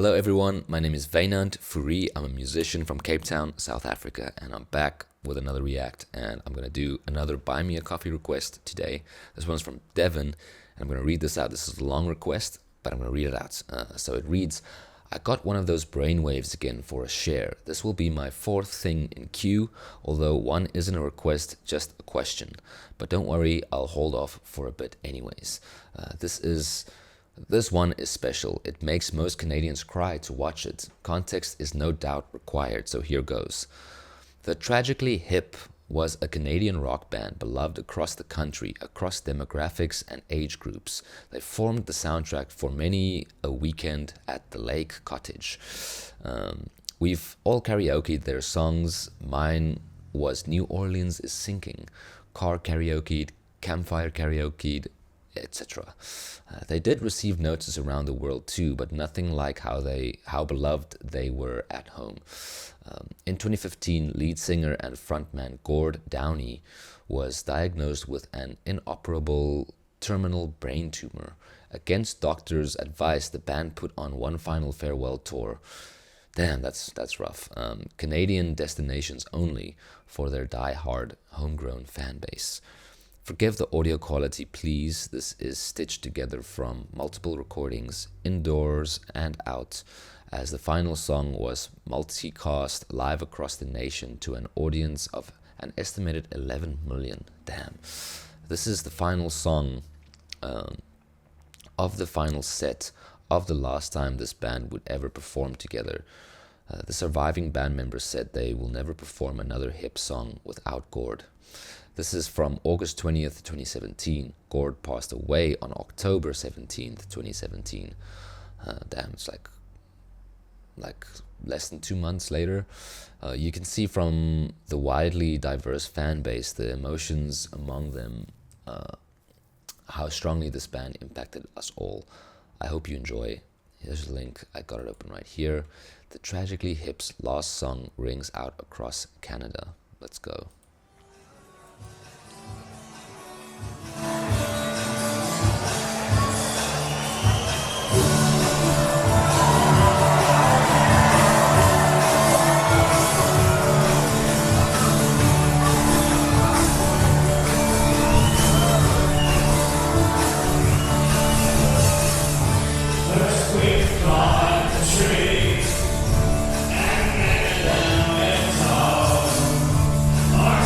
Hello everyone, my name is Wynand Fourie. I'm a musician from Cape Town, South Africa, and I'm back with another react, and I'm gonna do another Buy Me a Coffee request today. This one's from Devon, and I'm gonna read this out. This is a long request, but I'm gonna read it out. So it reads, I got one of those brainwaves again for a share. This will be my fourth thing in queue, although one isn't a request, just a question. But don't worry, I'll hold off for a bit anyways. This one is special. It makes most Canadians cry to watch it. Context is no doubt required, so here goes. The Tragically Hip was a Canadian rock band beloved across the country, across demographics and age groups. They formed the soundtrack for many a weekend at the Lake Cottage. We've all karaoke'd their songs. Mine was New Orleans is Sinking, car karaoke'd, campfire karaoke'd, etc. They did receive notice around the world too, but nothing like how beloved they were at home. In 2015, lead singer and frontman Gord Downey was diagnosed with an inoperable terminal brain tumor. Against doctors' advice, the band put on one final farewell tour. Damn, that's rough. Canadian destinations only for their die-hard homegrown fan base. Forgive the audio quality, please. This is stitched together from multiple recordings, indoors and out, as the final song was multicast live across the nation to an audience of an estimated 11 million. Damn. This is the final song of the final set of the last time this band would ever perform together. The surviving band members said they will never perform another hip song without Gord. This is from August 20th, 2017. Gord passed away on October 17th, 2017. Damn, it's like less than 2 months later. You can see from the widely diverse fan base, the emotions among them, how strongly this band impacted us all. I hope you enjoy. Here's the link. I got it open right here. The Tragically Hip's last song rings out across Canada. Let's go. Our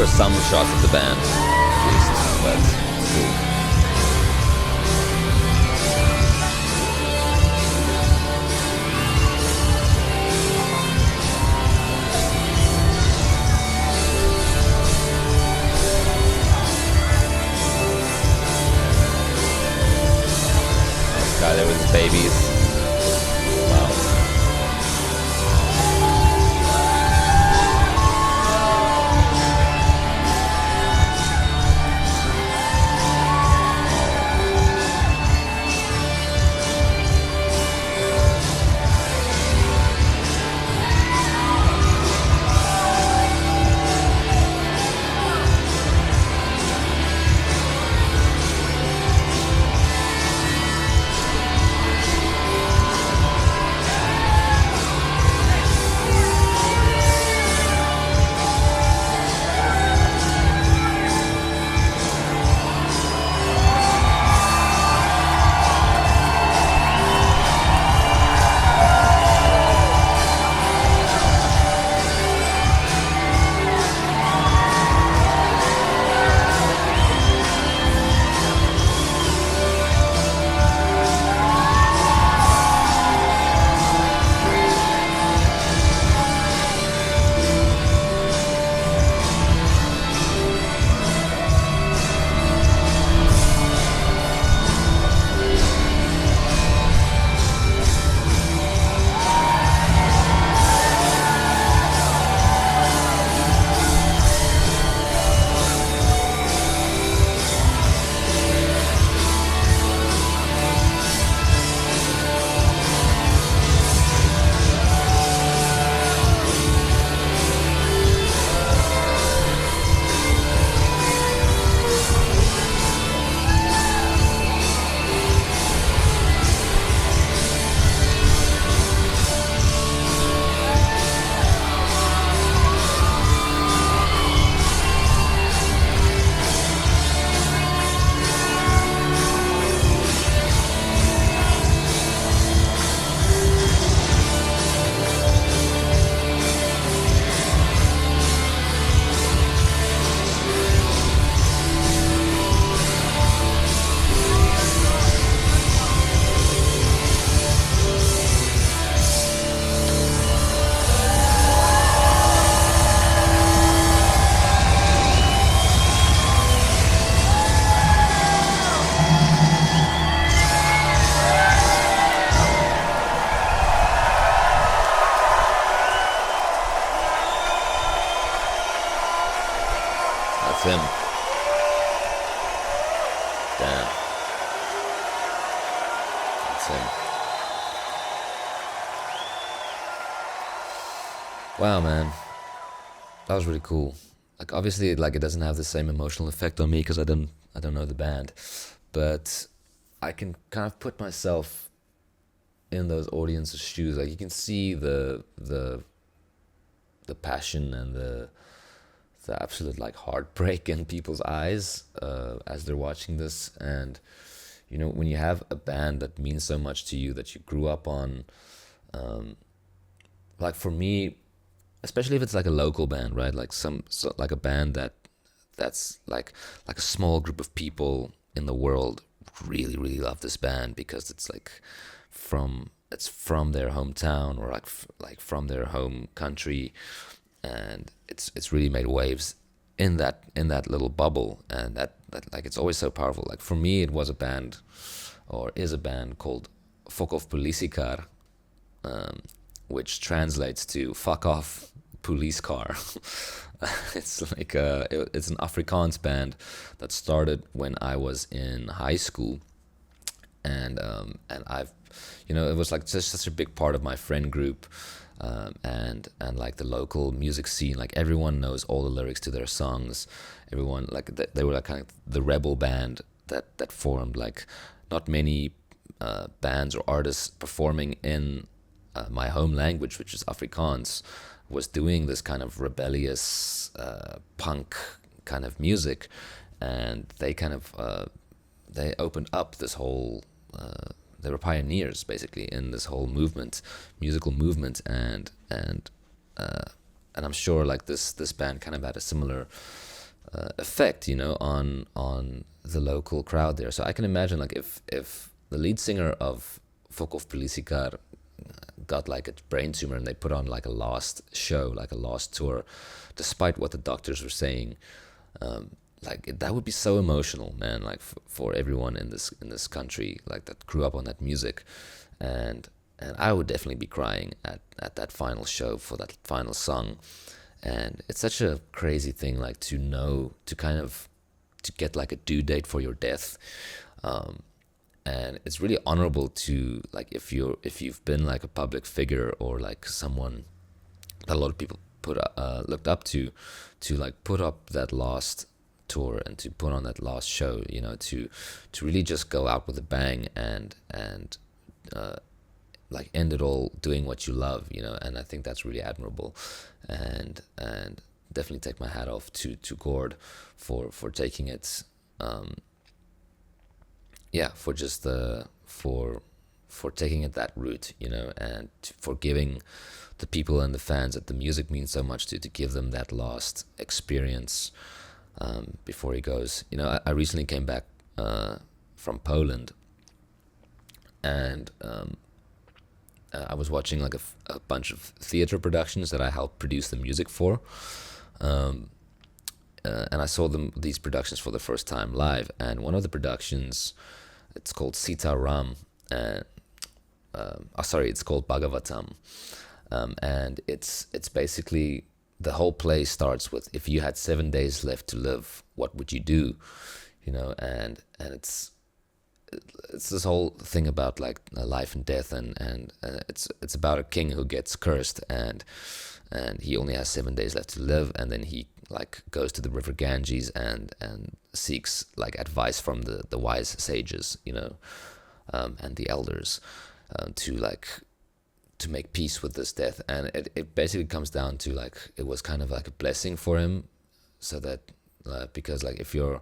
were some shots of the band, at least, but it's cool. Guy there with his babies. Wow. That's him. Damn. That's him. Wow, man. That was really cool. Like, obviously, like, it doesn't have the same emotional effect on me because I don't know the band, but I can kind of put myself in those audience's shoes. Like, you can see the passion and the absolute like heartbreak in people's eyes as they're watching this. And you know, when you have a band that means so much to you, that you grew up on, like for me, especially if it's like a local band, right? Like like a band that's like a small group of people in the world really love this band because it's like from their hometown or like from their home country, and it's really made waves in that little bubble, and that like it's always so powerful. Like for me, it was a band, or is a band, called Fuck Off Politiekar, which translates to "fuck off police car." It's like it's an Afrikaans band that started when I was in high school, and I've, you know, it was like just such a big part of my friend group. And like the local music scene, like everyone knows all the lyrics to their songs. Everyone, like they were like kind of the rebel band that formed. Like not many bands or artists performing in my home language, which is Afrikaans, was doing this kind of rebellious punk kind of music, and they kind of they opened up this whole. They were pioneers basically in this whole movement, musical movement, and I'm sure like this band kind of had a similar effect, you know, on the local crowd there. So I can imagine, like, if the lead singer of Fokov Polisikar got like a brain tumor and they put on like a last show, like a last tour, despite what the doctors were saying, that would be so emotional, man. Like for everyone in this country, like that grew up on that music, and I would definitely be crying at that final show for that final song. And it's such a crazy thing, like to know, to kind of to get like a due date for your death. And it's really honorable to, like, if you've been like a public figure or like someone that a lot of people looked up to like put up that last tour and to put on that last show, you know, to really just go out with a bang and like end it all doing what you love, you know. And I think that's really admirable, and definitely take my hat off to Gord for taking it, for just for taking it that route, you know, and for giving the people and the fans that the music means so much to give them that last experience before he goes. You know, I recently came back from Poland, and I was watching like a bunch of theater productions that I helped produce the music for, and I saw these productions for the first time live. And one of the productions, it's called Sita Ram, it's called Bhagavatam, and it's basically, the whole play starts with, if you had 7 days left to live, what would you do, you know. And it's this whole thing about like life and death, and it's about a king who gets cursed, and he only has 7 days left to live, and then he like goes to the river Ganges and seeks like advice from the wise sages, you know, and the elders, to make peace with this death. And it basically comes down to like, it was kind of like a blessing for him, so that because like if you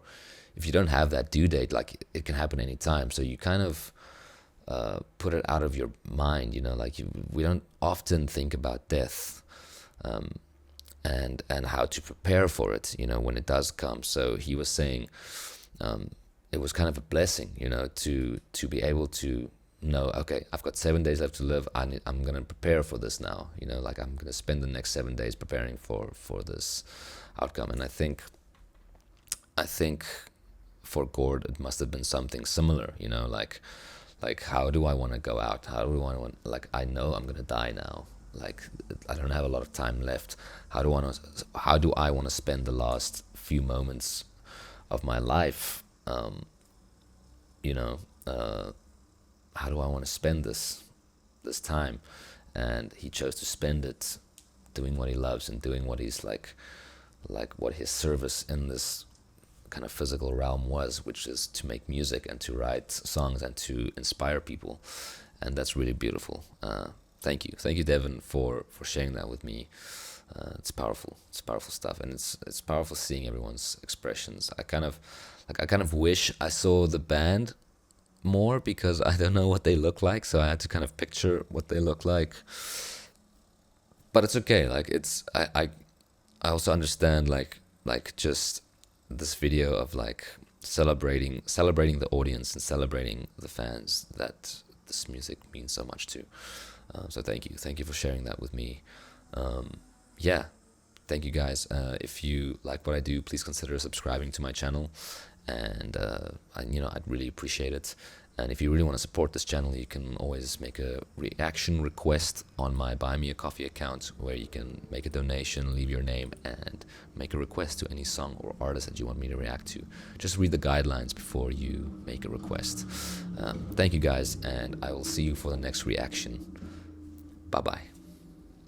don't have that due date, like it can happen anytime, so you kind of put it out of your mind, you know. Like we don't often think about death, and how to prepare for it, you know, when it does come. So he was saying it was kind of a blessing, you know, to be able to know, okay, I've got 7 days left to live, I'm gonna prepare for this now, you know, like I'm gonna spend the next 7 days preparing for this outcome. And I think for Gord it must have been something similar, you know, like how do I want to go out, how do I want, like, I know I'm gonna die now, like I don't have a lot of time left, how do I want to spend the last few moments of my life, you know, how do I want to spend this time? And he chose to spend it doing what he loves and doing what he's like what his service in this kind of physical realm was, which is to make music and to write songs and to inspire people. And that's really beautiful. Thank you, Devin, for sharing that with me. It's powerful stuff, and it's powerful seeing everyone's expressions. I kind of wish I saw the band more, because I don't know what they look like, so I had to kind of picture what they look like. But it's okay. Like I also understand like just this video of like celebrating the audience and celebrating the fans that this music means so much to. So thank you for sharing that with me. Thank you guys. If you like what I do, please consider subscribing to my channel, and I'd really appreciate it. And if you really want to support this channel, you can always make a reaction request on my Buy Me a Coffee account, where you can make a donation, leave your name, and make a request to any song or artist that you want me to react to. Just read the guidelines before you make a request. Thank you guys, and I will see you for the next reaction. Bye-bye.